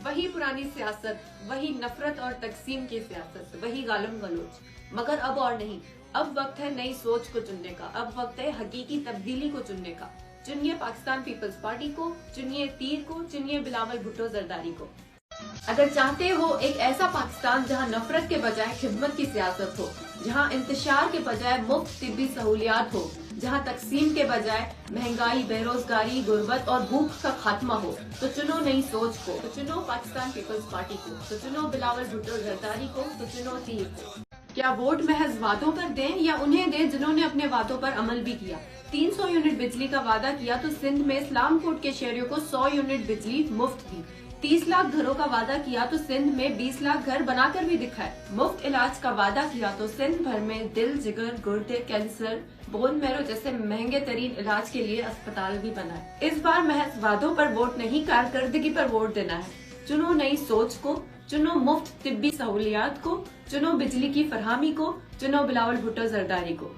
वही पुरानी सियासत, वही नफरत और तकसीम की सियासत, वही गालम गलोच। मगर अब और नहीं, अब वक्त है नई सोच को चुनने का, अब वक्त है हकीकी तब्दीली को चुनने का। चुनिए पाकिस्तान पीपल्स पार्टी को, चुनिए तीर को, चुनिए बिलावल भुट्टो जरदारी को। अगर चाहते हो एक ऐसा पाकिस्तान जहां नफरत के बजाय खिदमत की सियासत हो, जहां इंतशार के बजाय मुफ्त तिब्बी सहूलियात हो, जहां तकसीम के बजाय महंगाई, बेरोजगारी, गुर्बत और भूख का खात्मा हो, तो चुनो नई सोच को, तो चुनो पाकिस्तान पीपल्स पार्टी को, तो चुनो बिलावल भुट्टो जरदारी को, तो चुनो तीर को। क्या वोट महज वादों पर दें या उन्हें दें जिन्होंने अपने वादों पर अमल भी किया। 300 यूनिट बिजली का वादा किया तो सिंध में इस्लामकोट के शहरियों को 100 यूनिट बिजली मुफ्त दी। 30 लाख घरों का वादा किया तो सिंध में 20 लाख घर बनाकर भी दिखाए। मुफ्त इलाज का वादा किया तो सिंध भर में दिल, जिगर, गुर्दे, कैंसर, बोन मैरो जैसे महंगे तरीन इलाज के लिए अस्पताल भी बनाए। इस बार महज वादों पर वोट नहीं, कारकर्दगी पर वोट देना है। चुनो नई सोच को, चुनो मुफ्त तिब्बी सहूलियात को, चुनो बिजली की फरहमी को, चुनो बिलावल भुट्टो जरदारी को।